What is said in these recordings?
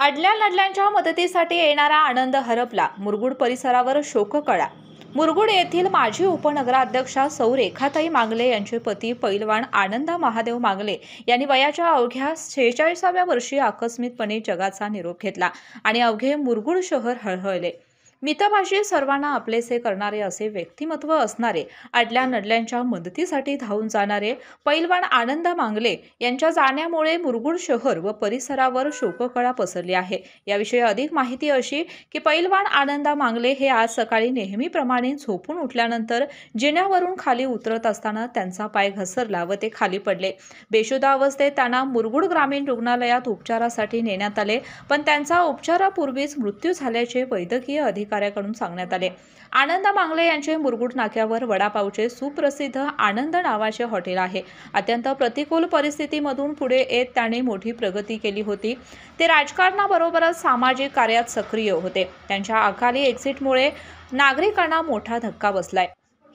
अडल्या नडल्यांच्या मदतीसाठी येणारा आनंद हरपला. मुरगुड परिसरावर शोककळा. मुरगुड येथील माजी उपनगराध्यक्षा सौ रेखाताई मांगले यांचे पती पैलवान आनंदा महादेव मांगले यांनी वयाच्या अवघ्या 46व्या वर्षी आकस्मिकपणे जगाचा निरोप घेतला आणि अवघे मुरगुड शहर हळहळले. मितभाषी सर्वांना आपलेसे करणारे असे व्यक्तिमत्व असणारे, अडल्या नडल्यांच्या मदतीसाठी धावून जाणारे पैलवान आनंदा मांगले यांच्या जाण्यामुळे मुरगुड शहर व परिसरावर शोककळा पसरली आहे. याविषयी अधिक माहिती अशी की पैलवान आनंदा मांगले हे आज सकाळी नेहमीप्रमाणे झोपून उठल्यानंतर जिन्यावरून खाली उतरत असताना त्यांचा पाय घसरला व ते खाली पडले. बेशुद्ध अवस्थेत त्यांना मुरगुड ग्रामीण रुग्णालयात उपचारासाठी नेण्यात आले, पण त्यांचा उपचारापूर्वीच मृत्यू झाल्याचे वैद्यकीय अधिकाऱ्याकडून सांगण्यात आले. आनंदा मांगले यांचे मुरगुड नाक्यावर वडापावचे सुप्रसिद्ध आनंद नावाचे हॉटेल आहे. अत्यंत प्रतिकूल परिस्थितीमधून पुढे येत त्याने मोठी प्रगती केली होती. ते राजकारणाबरोबरच सामाजिक कार्यात सक्रिय होते. त्यांच्या अकाली एक्झिटमुळे नागरिकांना मोठा धक्का बसलाय.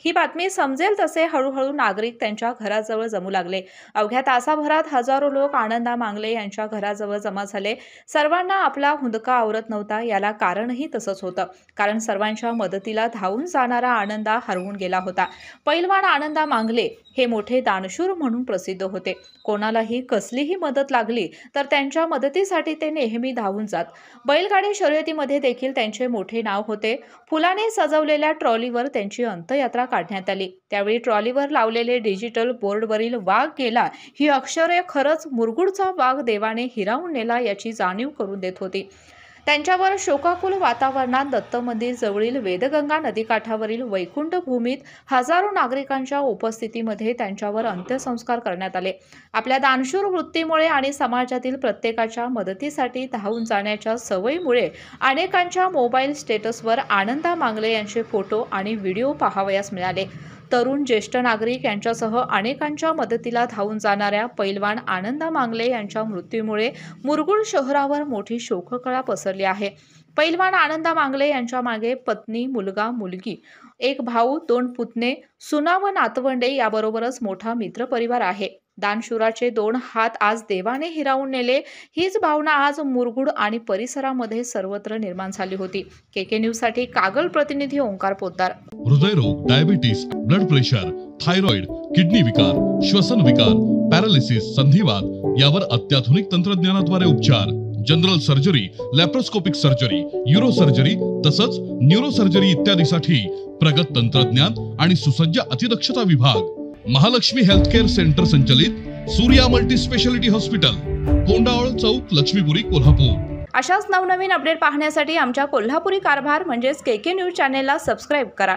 ही बातमी समजेल तसे हळूहळू नागरिक त्यांच्या घराजवळ जमू लागले. अवघ्या तासाभरात हजारो लोक आनंदा मांगले यांच्या घराजवळ जमा झाले. सर्वांना आपला हुंदका आवरत नव्हता. याला कारणही तसंच होतं, कारण सर्वांच्या मदतीला धावून जाणारा आनंदा हरवून गेला होता. पैलवान आनंदा मांगले हे मोठे दानशूर म्हणून प्रसिद्ध होते. कोणालाही कसलीही मदत लागली तर त्यांच्या मदतीसाठी ते नेहमी धावून जात. बैलगाडी शर्यतीमध्ये देखील त्यांचे मोठे नाव होते. फुलाने सजवलेल्या ट्रॉलीवर त्यांची अंत्ययात्रा काढण्यात आली. त्यावेळी ट्रॉलीवर लावलेले डिजिटल बोर्डवरील वाघ गेला ही अक्षरे खरंच मुरगुडचा वाघ देवाने हिरावून नेला याची जाणीव करून देत होती. त्यांच्यावर शोकाकुल वातावरणात दत्त मंदिर जवळील वेदगंगा नदीकाठावरील वैकुंठ भूमीत हजारो नागरिकांच्या उपस्थितीमध्ये त्यांच्यावर अंत्यसंस्कार करण्यात आले. आपल्या दानशूर वृत्तीमुळे आणि समाजातील प्रत्येकाच्या मदतीसाठी धावून जाण्याच्या सवयीमुळे अनेकांच्या मोबाईल स्टेटसवर आनंदा मांगले यांचे फोटो आणि व्हिडिओ पाहावयास मिळाले. तरुण, ज्येष्ठ नागरिक यांच्यासह अनेकांच्या मदतीला धावून जाणाऱ्या पैलवान आनंदा मांगले यांच्या मृत्यूमुळे मुरगुड शहरावर मोठी शोककळा पसरली आहे. पैलवान आनंदा मांगले यांच्या मागे पत्नी, मुलगा, मुलगी, एक भाऊ, 2 पुतणे, सुना व नातवंडे याबरोबरच मोठा मित्रपरिवार आहे. दानशूराचे 2 हात आज देवाने हिरावून नेले हीच भावना आज मुरगुड आणि परिसरामध्ये सर्वत्र निर्माण झाली होती. केके न्यूज साठी कागल प्रतिनिधी ओंकार पोद्दार. हृदयरोग, diabetes, blood pressure, thyroid, kidney विकार, श्वसन विकार, पॅरालिसिस, संधिवात यावर अत्याधुनिक तंत्रज्ञानाद्वारे उपचार. General surgery, laparoscopic surgery, euro surgery तसंच न्यूरो सर्जरी इत्यादीसाठी प्रगत तंत्रज्ञान आणि सुसज्ज अतिदक्षता विभाग. महालक्ष्मी हेल्थकेअर सेंटर संचलित सूर्या मल्टी स्पेशालिटी हॉस्पिटल, कोंडावळ चौक, लक्ष्मीपुरी, कोल्हापूर. अशाच नवनवीन अपडेट पाहण्यासाठी आमच्या कोल्हापुरी कारभार म्हणजेच केके न्यूज चॅनेलला सबस्क्राईब करा.